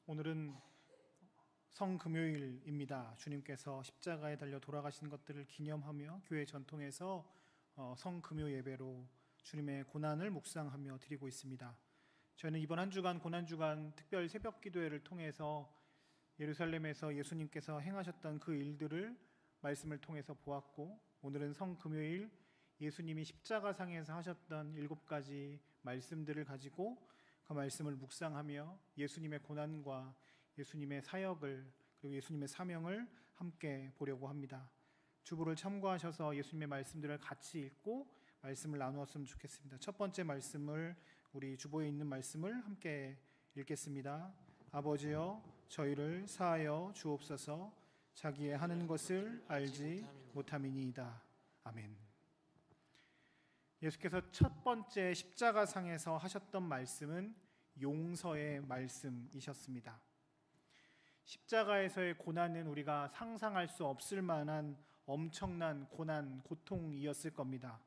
오늘은 성금요일입니다. 주님께서 십자가에 달려 돌아가신 것들을 기념하며 교회 전통에서 성금요 예배로 주님의 고난을 묵상하며 드리고 있습니다. 저는 이번 한 주간 고난주간 특별 새벽 기도회를 통해서 예루살렘에서 예수님께서 행하셨던 그 일들을 말씀을 통해서 보았고, 오늘은 성금요일 예수님이 십자가상에서 하셨던 7가지 말씀들을 가지고 그 말씀을 묵상하며 예수님의 고난과 예수님의 사역을, 그리고 예수님의 사명을 함께 보려고 합니다. 주보를 참고하셔서 예수님의 말씀들을 같이 읽고 말씀을 나누었으면 좋겠습니다. 첫 번째 말씀을, 우리 주보에 있는 말씀을 함께 읽겠습니다. 아버지여 저희를 사하여 주옵소서. 자기의 하는 것을 알지 못함이니이다. 아멘. 예수께서 첫 번째 십자가상에서 하셨던 말씀은 용서의 말씀이셨습니다. 십자가에서의 고난은 우리가 상상할 수 없을 만한 엄청난 고난, 고통이었을 겁니다.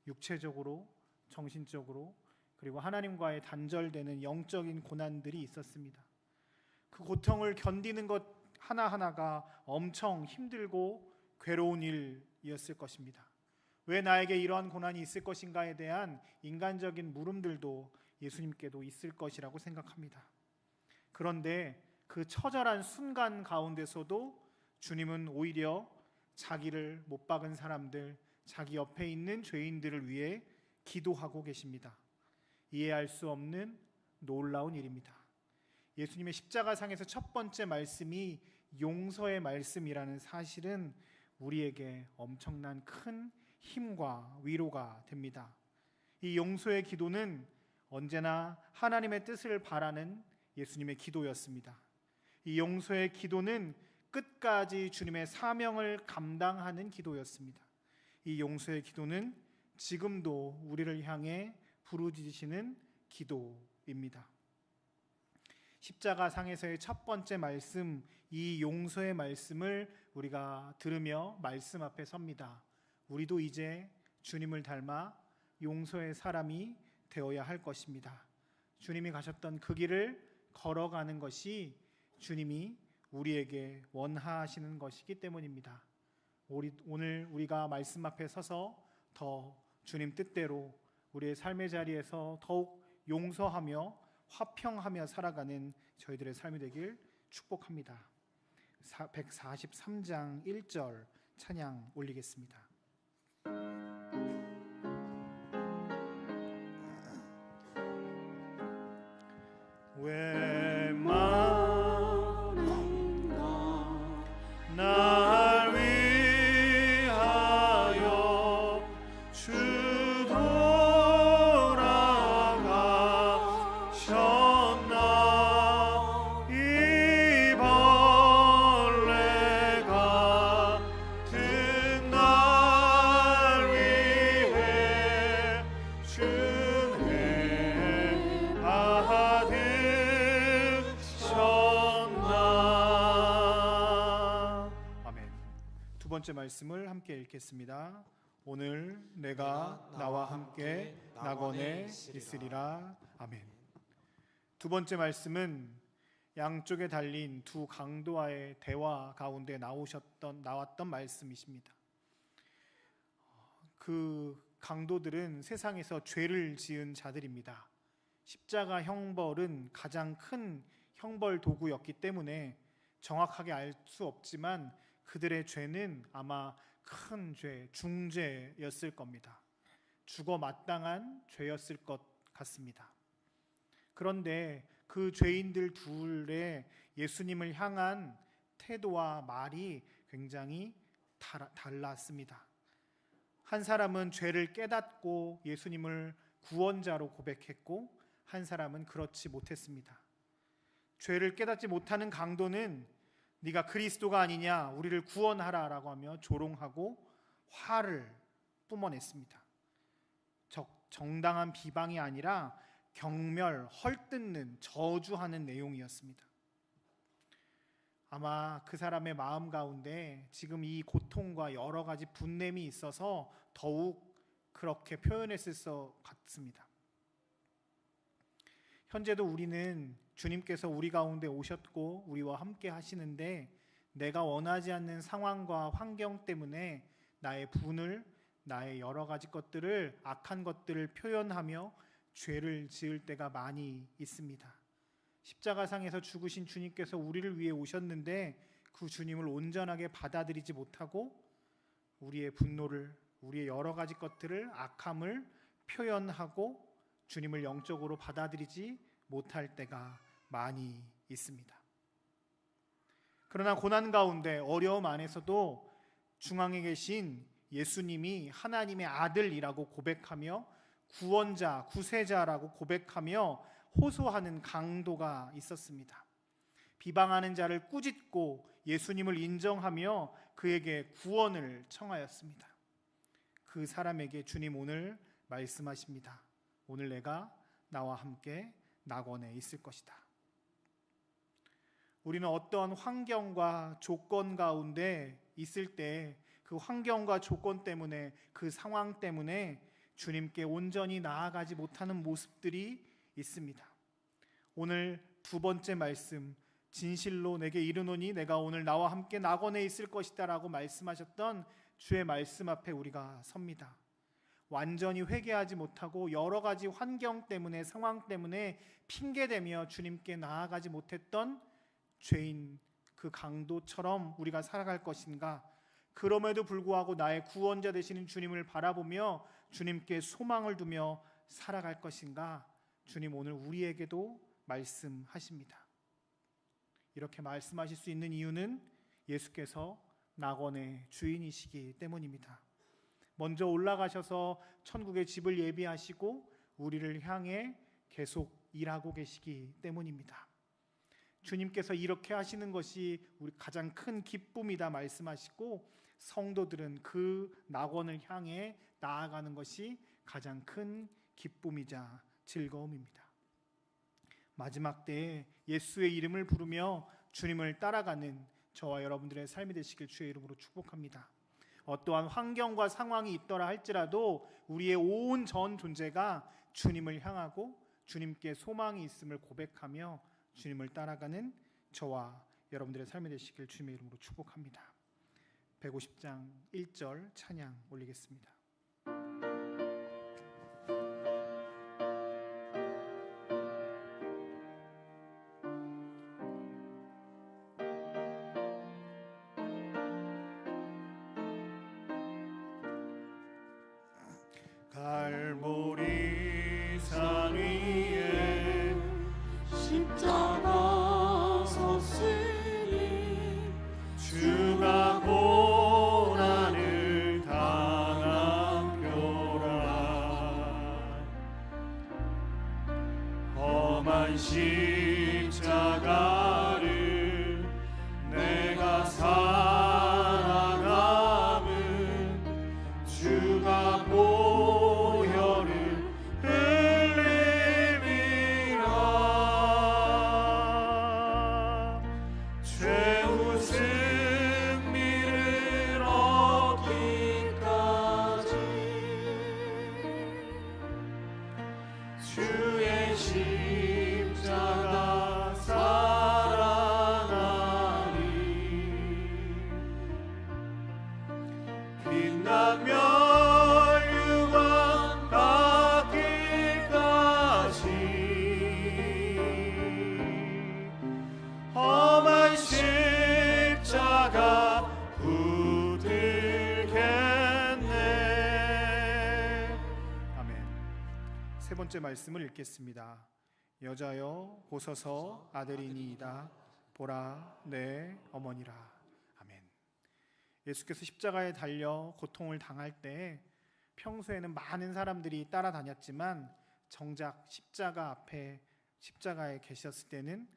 육체적으로, 정신적으로, 그리고 하나님과의 단절되는 영적인 고난들이 있었습니다. 그 고통을 견디는 것 하나하나가 엄청 힘들고 괴로운 일이었을 것입니다. 왜 나에게 이러한 고난이 있을 것인가에 대한 인간적인 물음들도 예수님께도 있을 것이라고 생각합니다. 그런데 그 처절한 순간 가운데서도 주님은 오히려 자기를 못 박은 사람들, 자기 옆에 있는 죄인들을 위해 기도하고 계십니다. 이해할 수 없는 놀라운 일입니다. 예수님의 십자가상에서 첫 번째 말씀이 용서의 말씀이라는 사실은 우리에게 엄청난 큰 힘과 위로가 됩니다. 이 용서의 기도는 언제나 하나님의 뜻을 바라는 예수님의 기도였습니다. 이 용서의 기도는 끝까지 주님의 사명을 감당하는 기도였습니다. 이 용서의 기도는 지금도 우리를 향해 부르짖으시는 기도입니다. 십자가상에서의 첫 번째 말씀, 이 용서의 말씀을 우리가 들으며 말씀 앞에 섭니다. 우리도 이제 주님을 닮아 용서의 사람이 되어야 할 것입니다. 주님이 가셨던 그 길을 걸어가는 것이 주님이 우리에게 원하시는 것이기 때문입니다. 오늘 우리가 말씀 앞에 서서 더 주님 뜻대로 우리의 삶의 자리에서 더욱 용서하며 화평하며 살아가는 저희들의 삶이 되길 축복합니다. 143장 1절 찬양 올리겠습니다. 왜 많은가 날 위하여 주 돌아가셨나. 이 벌레가 든 날 위해 주의 받으셨나. 아멘. 두 번째 말씀을 함께 읽겠습니다. 오늘 내가 나와 함께 낙원에 있으리라. 아멘. 두 번째 말씀은 양쪽에 달린 두 강도와의 대화 가운데 나왔던 말씀이십니다. 그 강도들은 세상에서 죄를 지은 자들입니다. 십자가 형벌은 가장 큰 형벌 도구였기 때문에 정확하게 알 수 없지만 그들의 죄는 아마 큰 죄, 중죄였을 겁니다. 죽어 마땅한 죄였을 것 같습니다. 그런데 그 죄인들 둘의 예수님을 향한 태도와 말이 굉장히 달랐습니다. 한 사람은 죄를 깨닫고 예수님을 구원자로 고백했고, 한 사람은 그렇지 못했습니다. 죄를 깨닫지 못하는 강도는 네가 그리스도가 아니냐, 우리를 구원하라 라고 하며 조롱하고 화를 뿜어냈습니다. 정당한 비방이 아니라 경멸, 헐뜯는, 저주하는 내용이었습니다. 아마 그 사람의 마음 가운데 지금 이 고통과 여러 가지 분냄이 있어서 더욱 그렇게 표현했을 것 같습니다. 현재도 우리는 주님께서 우리 가운데 오셨고 우리와 함께 하시는데, 내가 원하지 않는 상황과 환경 때문에 나의 분을, 나의 여러 가지 것들을, 악한 것들을 표현하며 죄를 지을 때가 많이 있습니다. 십자가상에서 죽으신 주님께서 우리를 위해 오셨는데 그 주님을 온전하게 받아들이지 못하고 우리의 분노를, 우리의 여러 가지 것들을, 악함을 표현하고 주님을 영적으로 받아들이지 못할 때가 많이 있습니다. 그러나 고난 가운데, 어려움 안에서도 중앙에 계신 예수님이 하나님의 아들이라고 고백하며 구원자, 구세자라고 고백하며 호소하는 강도가 있었습니다. 비방하는 자를 꾸짖고 예수님을 인정하며 그에게 구원을 청하였습니다. 그 사람에게 주님 오늘 말씀하십니다. 오늘 내가 나와 함께 낙원에 있을 것이다. 우리는 어떠한 환경과 조건 가운데 있을 때 그 환경과 조건 때문에, 그 상황 때문에 주님께 온전히 나아가지 못하는 모습들이 있습니다. 오늘 두 번째 말씀, 진실로 내게 이르노니 내가 오늘 나와 함께 낙원에 있을 것이다 라고 말씀하셨던 주의 말씀 앞에 우리가 섭니다. 완전히 회개하지 못하고 여러 가지 환경 때문에, 상황 때문에 핑계대며 주님께 나아가지 못했던 죄인 그 강도처럼 우리가 살아갈 것인가? 그럼에도 불구하고 나의 구원자 되시는 주님을 바라보며 주님께 소망을 두며 살아갈 것인가? 주님 오늘 우리에게도 말씀하십니다. 이렇게 말씀하실 수 있는 이유는 예수께서 낙원의 주인이시기 때문입니다. 먼저 올라가셔서 천국의 집을 예비하시고 우리를 향해 계속 일하고 계시기 때문입니다. 주님께서 이렇게 하시는 것이 우리 가장 큰 기쁨이다 말씀하시고, 성도들은 그 낙원을 향해 나아가는 것이 가장 큰 기쁨이자 즐거움입니다. 마지막 때에 예수의 이름을 부르며 주님을 따라가는 저와 여러분들의 삶이 되시길 주의 이름으로 축복합니다. 어떠한 환경과 상황이 있더라 할지라도 우리의 온 전 존재가 주님을 향하고 주님께 소망이 있음을 고백하며 주님을 따라가는 저와 여러분들의 삶이 되시길 주님의 이름으로 축복합니다. 150장 1절 찬양 올리겠습니다. 갈보리 산 위에 십자가 섰으니 주가 고난을 당한 표라. 험한 십자가를 내가 살아가면 주가 보혈을 흘림이라. 최후 승리를 얻기까지 주의 십자가 살아나리. 빛나며 험한 십자가 붙들겠네. 아멘. 세 번째 말씀을 읽겠습니다. 여자여 보소서 아들이니이다. 보라 내 어머니라. 아멘. 예수께서 십자가에 달려 고통을 당할 때 평소에는 많은 사람들이 따라다녔지만 정작 십자가 앞에, 십자가에 계셨을 때는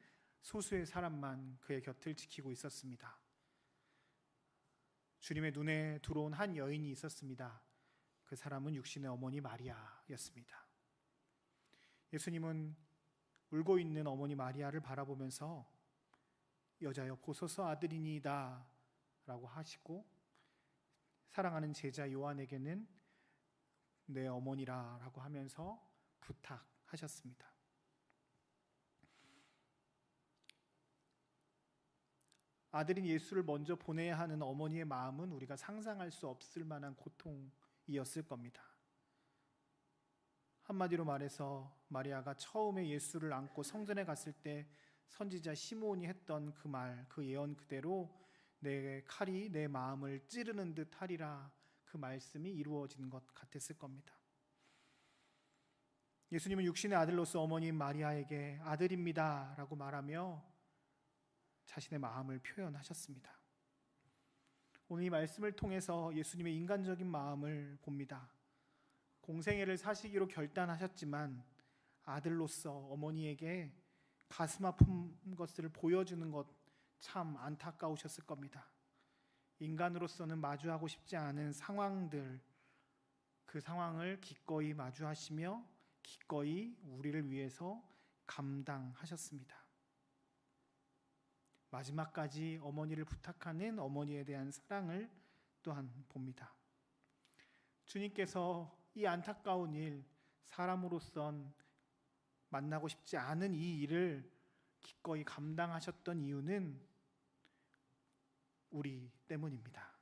소수의 사람만 그의 곁을 지키고 있었습니다. 주님의 눈에 들어온 한 여인이 있었습니다. 그 사람은 육신의 어머니 마리아였습니다. 예수님은 울고 있는 어머니 마리아를 바라보면서 여자여 보소서 아들이니이다 라고 하시고, 사랑하는 제자 요한에게는 내 어머니라 라고 하면서 부탁하셨습니다. 아들인 예수를 먼저 보내야 하는 어머니의 마음은 우리가 상상할 수 없을 만한 고통이었을 겁니다. 한마디로 말해서 마리아가 처음에 예수를 안고 성전에 갔을 때 선지자 시므온이 했던 그 말, 그 예언 그대로 내 칼이 내 마음을 찌르는 듯 하리라, 그 말씀이 이루어진 것 같았을 겁니다. 예수님은 육신의 아들로서 어머니인 마리아에게 아들입니다 라고 말하며 자신의 마음을 표현하셨습니다. 오늘 이 말씀을 통해서 예수님의 인간적인 마음을 봅니다. 공생애를 사시기로 결단하셨지만 아들로서 어머니에게 가슴 아픈 것을 보여주는 것 참 안타까우셨을 겁니다. 인간으로서는 마주하고 싶지 않은 상황들, 그 상황을 기꺼이 마주하시며 기꺼이 우리를 위해서 감당하셨습니다. 마지막까지 어머니를 부탁하는 어머니에 대한 사랑을 또한 봅니다. 주님께서 이 안타까운 일, 사람으로선 만나고 싶지 않은 이 일을 기꺼이 감당하셨던 이유는 우리 때문입니다.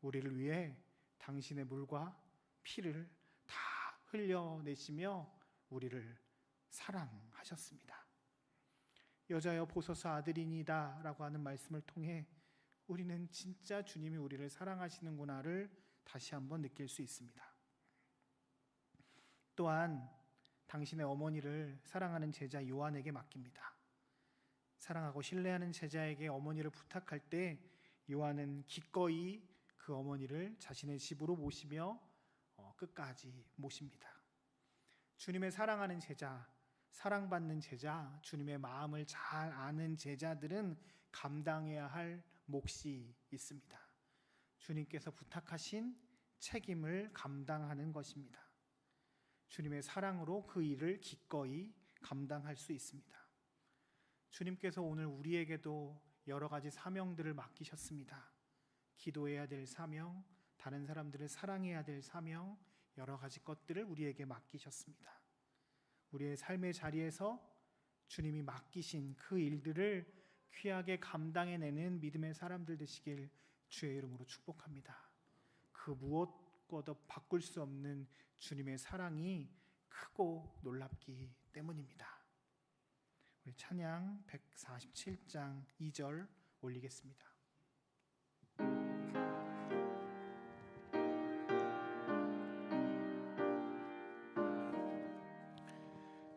우리를 위해 당신의 물과 피를 다 흘려내시며 우리를 사랑하셨습니다. 여자여 보소서 아들이니다 라고 하는 말씀을 통해 우리는 진짜 주님이 우리를 사랑하시는구나를 다시 한번 느낄 수 있습니다. 또한 당신의 어머니를 사랑하는 제자 요한에게 맡깁니다. 사랑하고 신뢰하는 제자에게 어머니를 부탁할 때 요한은 기꺼이 그 어머니를 자신의 집으로 모시며 끝까지 모십니다. 주님의 사랑하는 제자, 사랑받는 제자, 주님의 마음을 잘 아는 제자들은 감당해야 할 몫이 있습니다. 주님께서 부탁하신 책임을 감당하는 것입니다. 주님의 사랑으로 그 일을 기꺼이 감당할 수 있습니다. 주님께서 오늘 우리에게도 여러 가지 사명들을 맡기셨습니다. 기도해야 될 사명, 다른 사람들을 사랑해야 될 사명, 여러 가지 것들을 우리에게 맡기셨습니다. 우리의 삶의 자리에서 주님이 맡기신 그 일들을 귀하게 감당해내는 믿음의 사람들 되시길 주의 이름으로 축복합니다. 그 무엇과도 바꿀 수 없는 주님의 사랑이 크고 놀랍기 때문입니다. 우리 찬양 147장 2절 올리겠습니다.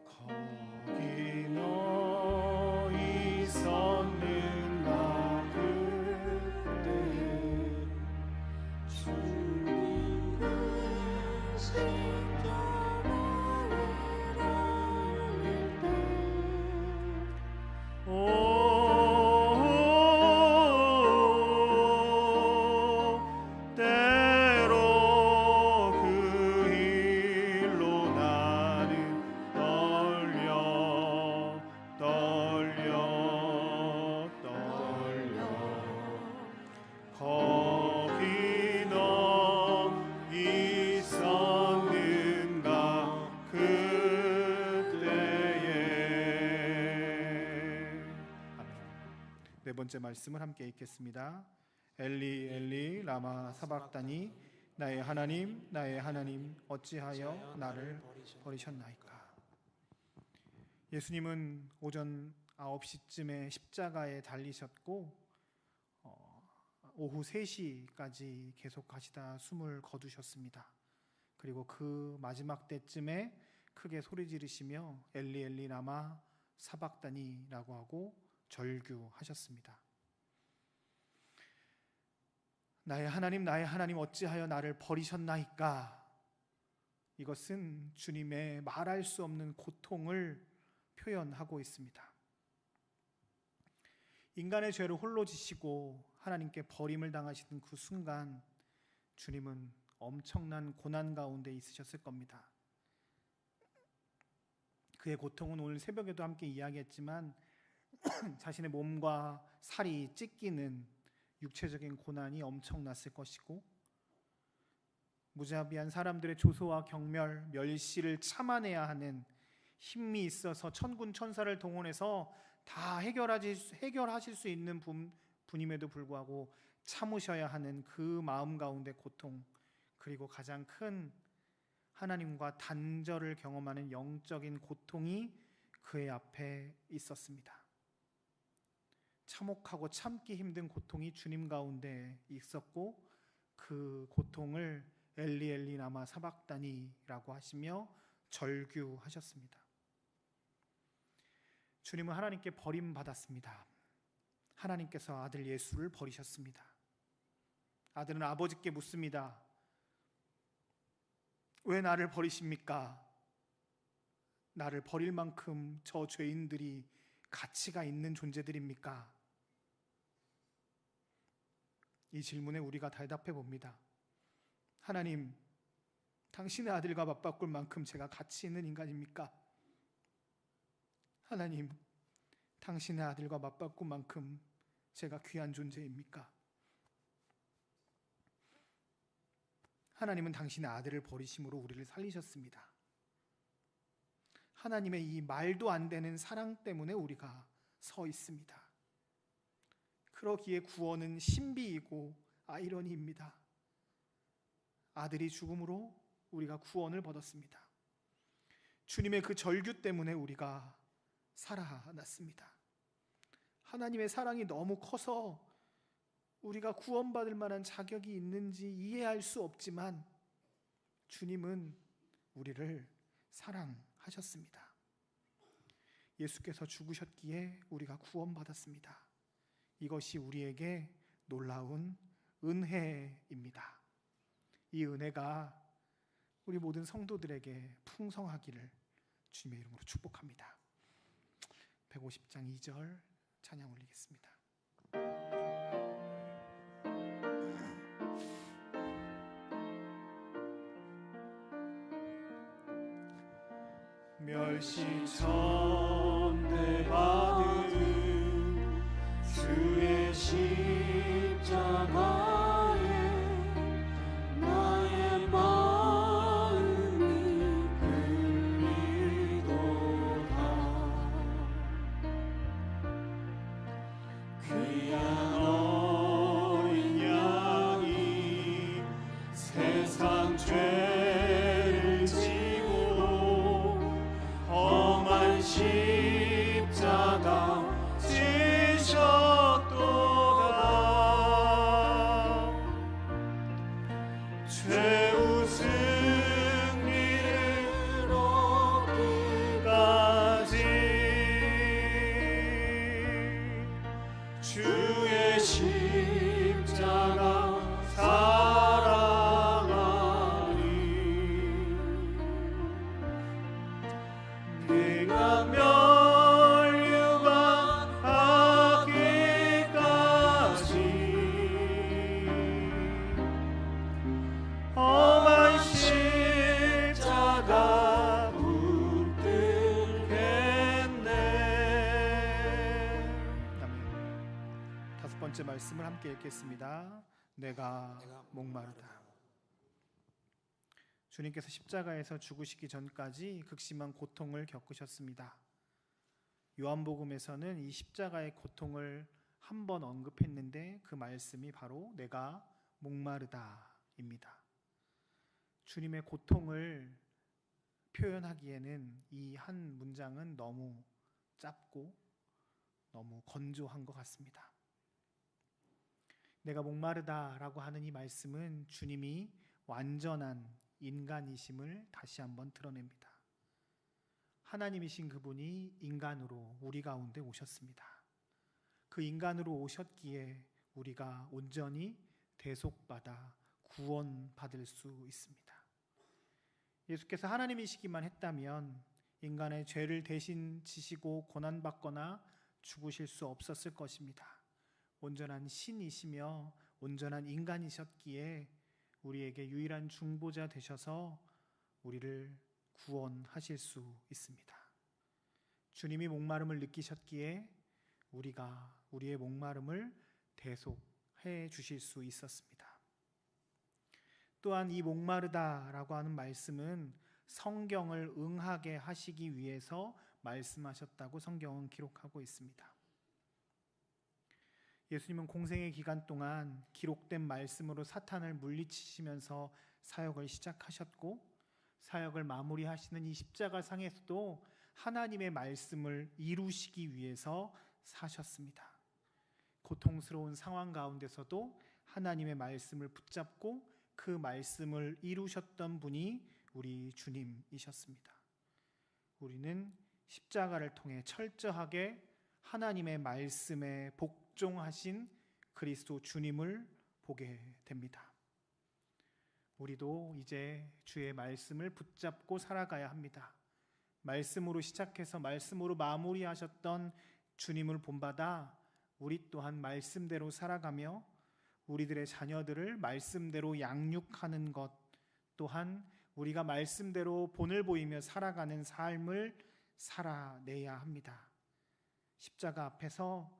거기 너희 섰는가 그때 주님 그 십자가를 달릴 때 때로 그 일로 나는 떨려 거기 너 있었는가 그때에. 네 번째 말씀을 함께 읽겠습니다. 엘리 엘리 라마 사박다니 나의 하나님 어찌하여 나를 버리셨나이까. 예수님은 오전 9시쯤에 십자가에 달리셨고 오후 3시까지 계속 하시다 숨을 거두셨습니다. 그리고 그 마지막 때쯤에 크게 소리 지르시며 엘리 엘리 라마 사박다니라고 하고 절규하셨습니다. 나의 하나님 어찌하여 나를 버리셨나이까. 이것은 주님의 말할 수 없는 고통을 표현하고 있습니다. 인간의 죄를 홀로 지시고 하나님께 버림을 당하시는 그 순간 주님은 엄청난 고난 가운데 있으셨을 겁니다. 그의 고통은 오늘 새벽에도 함께 이야기했지만 자신의 몸과 살이 찢기는 육체적인 고난이 엄청났을 것이고 무자비한 사람들의 조소와 경멸, 멸시를 참아내야 하는 힘이 있어서 천군 천사를 동원해서 다 해결하실 수 있는 분임에도 불구하고 참으셔야 하는 그 마음 가운데 고통, 그리고 가장 큰 하나님과 단절을 경험하는 영적인 고통이 그의 앞에 있었습니다. 참혹하고 참기 힘든 고통이 주님 가운데 있었고, 그 고통을 엘리 엘리 라마 사박다니라고 하시며 절규하셨습니다. 주님은 하나님께 버림받았습니다. 하나님께서 아들 예수를 버리셨습니다. 아들은 아버지께 묻습니다. 왜 나를 버리십니까? 나를 버릴 만큼 저 죄인들이 가치가 있는 존재들입니까? 이 질문에 우리가 대답해 봅니다. 하나님, 당신의 아들과 맞바꿀 만큼 제가 가치 있는 인간입니까? 하나님, 당신의 아들과 맞바꿀 만큼 제가 귀한 존재입니까? 하나님은 당신의 아들을 버리심으로 우리를 살리셨습니다. 하나님의 이 말도 안 되는 사랑 때문에 우리가 서 있습니다. 그러기에 구원은 신비이고 아이러니입니다. 아들이 죽음으로 우리가 구원을 받았습니다. 주님의 그 절규 때문에 우리가 살아났습니다. 하나님의 사랑이 너무 커서 우리가 구원받을 만한 자격이 있는지 이해할 수 없지만 주님은 우리를 사랑하셨습니다. 예수께서 죽으셨기에 우리가 구원받았습니다. 이것이 우리에게 놀라운 은혜입니다. 이 은혜가 우리 모든 성도들에게 풍성하기를 주님의 이름으로 축복합니다. 150장 2절 찬양 올리겠습니다. 멸시천대 받은 주의 십자가에 나의 마음이 끌리도다. 귀한 어린 양이 세상 죄를 지고 험한 십자가 지셨도다. 죄우 승리를 얻기까지 주의 십자가 사랑하니 내가 멸류관 하기까지 험한 십자가 붙들겠네. 아멘. 다섯 번째 말씀을 함께 읽겠습니다. 내가 목마르다. 주님께서 십자가에서 죽으시기 전까지 극심한 고통을 겪으셨습니다. 요한복음에서는 이 십자가의 고통을 한 번 언급했는데 그 말씀이 바로 내가 목마르다입니다. 주님의 고통을 표현하기에는 이 한 문장은 너무 짧고 너무 건조한 것 같습니다. 내가 목마르다라고 하는 이 말씀은 주님이 완전한 인간이심을 다시 한번 드러냅니다. 하나님이신 그분이 인간으로 우리 가운데 오셨습니다. 그 인간으로 오셨기에 우리가 온전히 대속받아 구원받을 수 있습니다. 예수께서 하나님이시기만 했다면 인간의 죄를 대신 지시고 고난받거나 죽으실 수 없었을 것입니다. 온전한 신이시며 온전한 인간이셨기에 우리에게 유일한 중보자 되셔서 우리를 구원하실 수 있습니다. 주님이 목마름을 느끼셨기에 우리가 우리의 목마름을 대속해 주실 수 있었습니다. 또한 이 목마르다라고 하는 말씀은 성경을 응하게 하시기 위해서 말씀하셨다고 성경은 기록하고 있습니다. 예수님은 공생의 기간 동안 기록된 말씀으로 사탄을 물리치시면서 사역을 시작하셨고, 사역을 마무리하시는 이 십자가 상에서도 하나님의 말씀을 이루시기 위해서 사셨습니다. 고통스러운 상황 가운데서도 하나님의 말씀을 붙잡고 그 말씀을 이루셨던 분이 우리 주님이셨습니다. 우리는 십자가를 통해 철저하게 하나님의 말씀에 복종하신 그리스도 주님을 보게 됩니다. 우리도 이제 주의 말씀을 붙잡고 살아가야 합니다. 말씀으로 시작해서 말씀으로 마무리하셨던 주님을 본받아 우리 또한 말씀대로 살아가며 우리들의 자녀들을 말씀대로 양육하는 것, 또한 우리가 말씀대로 본을 보이며 살아가는 삶을 살아내야 합니다. 십자가 앞에서,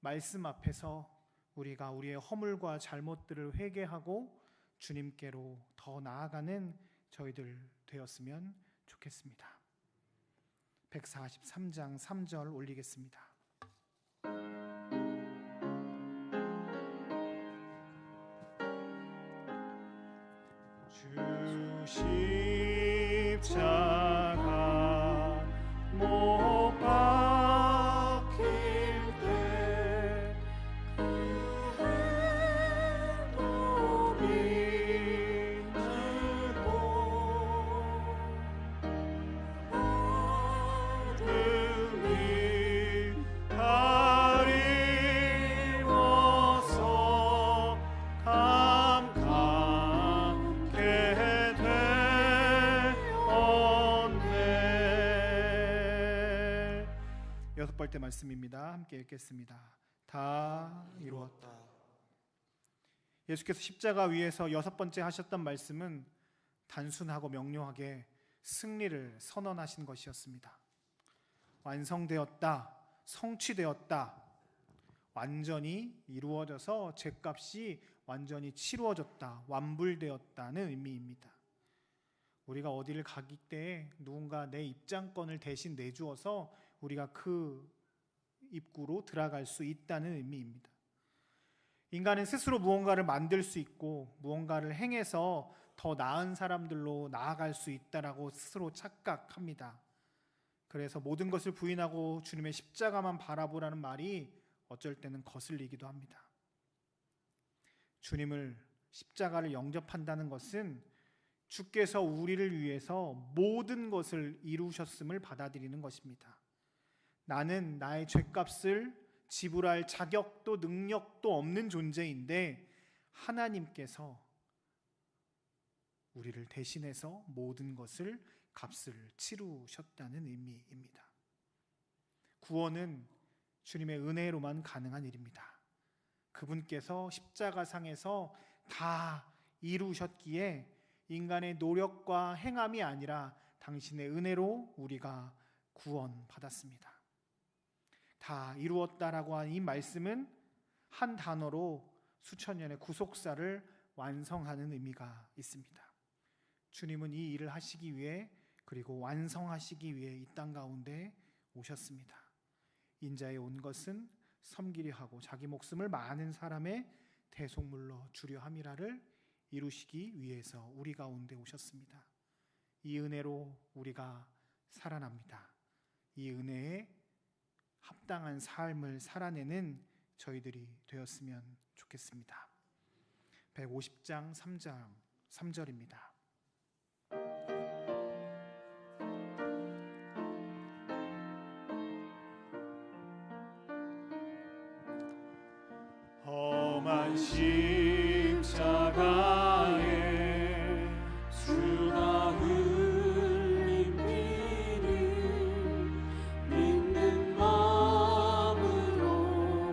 말씀 앞에서 우리가 우리의 허물과 잘못들을 회개하고 주님께로 더 나아가는 저희들 되었으면 좋겠습니다. 143장 3절 올리겠습니다. 주 십자가 못 박힐 때 그도 믿고 어둠이 가리워서 여섯 번째 말씀입니다. 함께 읽겠습니다. 다 이루었다. 예수께서 십자가 위에서 여섯 번째 하셨던 말씀은 단순하고 명료하게 승리를 선언하신 것이었습니다. 완성되었다, 성취되었다, 완전히 이루어져서 죄값이 완전히 치루어졌다, 완불되었다는 의미입니다. 우리가 어디를 가기 때에 누군가 내 입장권을 대신 내주어서 우리가 그 입구로 들어갈 수 있다는 의미입니다. 인간은 스스로 무언가를 만들 수 있고 무언가를 행해서 더 나은 사람들로 나아갈 수 있다라고 스스로 착각합니다. 그래서 모든 것을 부인하고 주님의 십자가만 바라보라는 말이 어쩔 때는 거슬리기도 합니다. 주님을, 십자가를 영접한다는 것은 주께서 우리를 위해서 모든 것을 이루셨음을 받아들이는 것입니다. 나는 나의 죄값을 지불할 자격도 능력도 없는 존재인데 하나님께서 우리를 대신해서 모든 것을 값을 치르셨다는 의미입니다. 구원은 주님의 은혜로만 가능한 일입니다. 그분께서 십자가상에서 다 이루셨기에 인간의 노력과 행함이 아니라 당신의 은혜로 우리가 구원받았습니다. 다 이루었다라고 한 이 말씀은 한 단어로 수천 년의 구속사를 완성하는 의미가 있습니다. 주님은 이 일을 하시기 위해, 그리고 완성하시기 위해 이 땅 가운데 오셨습니다. 인자에 온 것은 섬기려 하고 자기 목숨을 많은 사람의 대속물로 주려 함이라를 이루시기 위해서 우리 가운데 오셨습니다. 이 은혜로 우리가 살아납니다. 이 은혜에 합당한 삶을 살아내는 저희들이 되었으면 좋겠습니다. 150장 3절입니다. 험한 십자가에 주가 흘린 피를 믿는 마음으로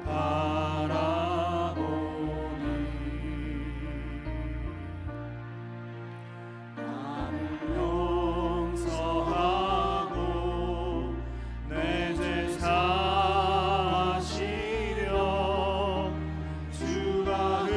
바라보니 나를 용서하고 내 죄 사하시려 주가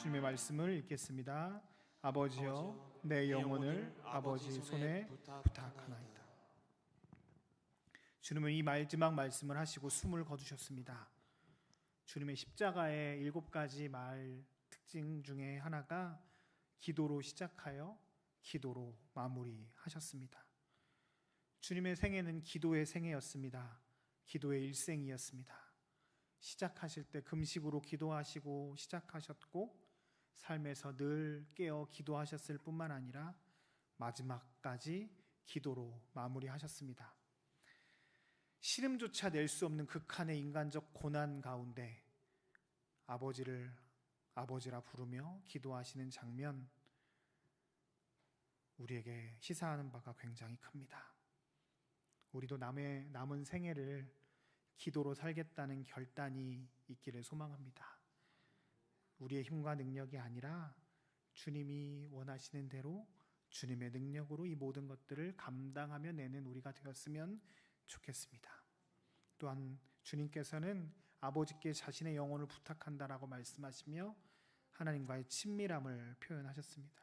주님의 말씀을 읽겠습니다. 아버지여, 내 영혼을 아버지 손에 부탁하나이다. 주님은 이 마지막 말씀을 하시고 숨을 거두셨습니다. 주님의 십자가의 7가지 말 특징 중에 하나가 기도로 시작하여 기도로 마무리하셨습니다. 주님의 생애는 기도의 생애였습니다. 기도의 일생이었습니다. 시작하실 때 금식으로 기도하시고 시작하셨고 삶에서 늘 깨어 기도하셨을 뿐만 아니라 마지막까지 기도로 마무리하셨습니다. 시름조차 낼 수 없는 극한의 인간적 고난 가운데 아버지라 부르며 기도하시는 장면, 우리에게 시사하는 바가 굉장히 큽니다. 우리도 남은 생애를 기도로 살겠다는 결단이 있기를 소망합니다. 우리의 힘과 능력이 아니라 주님이 원하시는 대로 주님의 능력으로 이 모든 것들을 감당하며 내는 우리가 되었으면 좋겠습니다. 또한 주님께서는 아버지께 자신의 영혼을 부탁한다라고 말씀하시며 하나님과의 친밀함을 표현하셨습니다.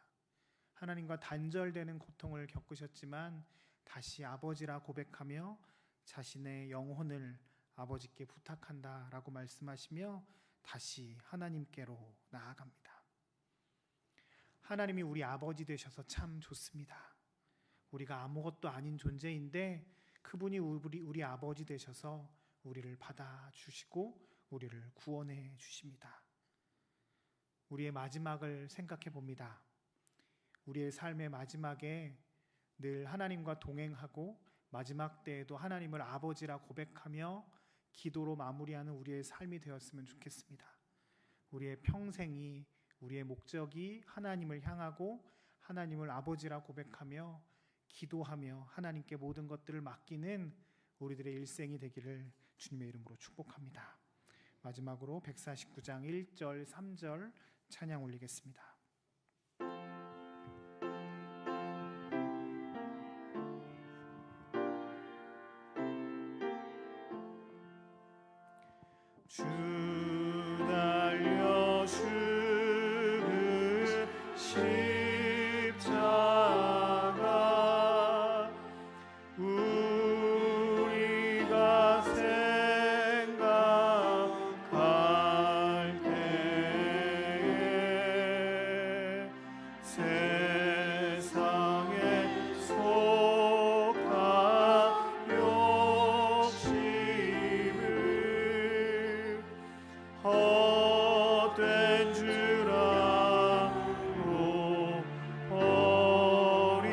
하나님과 단절되는 고통을 겪으셨지만 다시 아버지라 고백하며 자신의 영혼을 아버지께 부탁한다라고 말씀하시며 다시 하나님께로 나아갑니다. 하나님이 우리 아버지 되셔서 참 좋습니다. 우리가 아무것도 아닌 존재인데 그분이 우리 아버지 되셔서 우리를 받아주시고 우리를 구원해 주십니다. 우리의 마지막을 생각해 봅니다. 우리의 삶의 마지막에 늘 하나님과 동행하고 마지막 때에도 하나님을 아버지라 고백하며 기도로 마무리하는 우리의 삶이 되었으면 좋겠습니다. 우리의 평생이, 우리의 목적이 하나님을 향하고 하나님을 아버지라 고백하며 기도하며 하나님께 모든 것들을 맡기는 우리들의 일생이 되기를 주님의 이름으로 축복합니다. 마지막으로 149장 1절 3절 찬양 올리겠습니다. 주 달려 죽은 십자가 우리가 생각할 때에 세상에 속한 욕심을 헛된 줄 알고 버리네.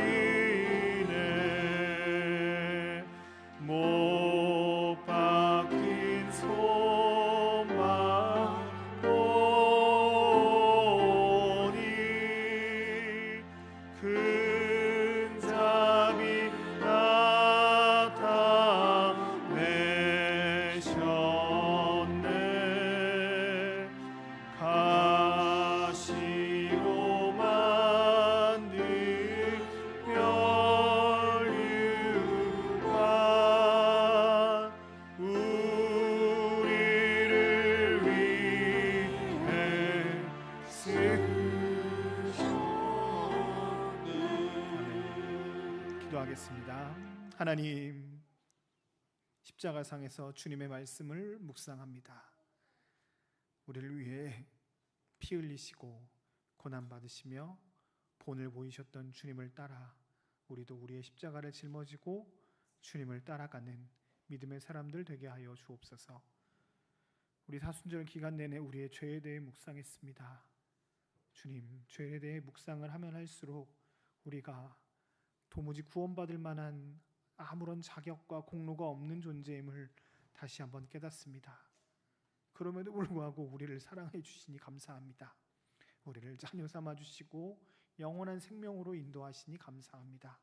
못 박힌 손만 보니 큰 자비 나타내셨네. 가시로 만든 멸류관 우리를 위해 쓰셨네. 기도하겠습니다. 하나님, 십자가상에서 주님의 말씀을 묵상합니다. 우리를 위해 피 흘리시고 고난 받으시며 본을 보이셨던 주님을 따라 우리도 우리의 십자가를 짊어지고 주님을 따라가는 믿음의 사람들 되게 하여 주옵소서. 우리 사순절 기간 내내 우리의 죄에 대해 묵상했습니다. 주님, 죄에 대해 묵상을 하면 할수록 우리가 도무지 구원받을 만한 아무런 자격과 공로가 없는 존재임을 다시 한번 깨닫습니다. 그럼에도 불구하고 우리를 사랑해 주시니 감사합니다. 우리를 자녀 삼아 주시고 영원한 생명으로 인도하시니 감사합니다.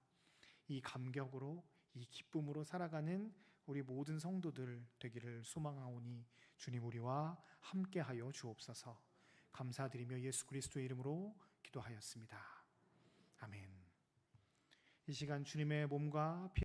이 감격으로, 이 기쁨으로 살아가는 우리 모든 성도들 되기를 소망하오니 주님 우리와 함께하여 주옵소서. 감사드리며 예수 그리스도의 이름으로 기도하였습니다. 아멘. 이 시간 주님의 몸과 피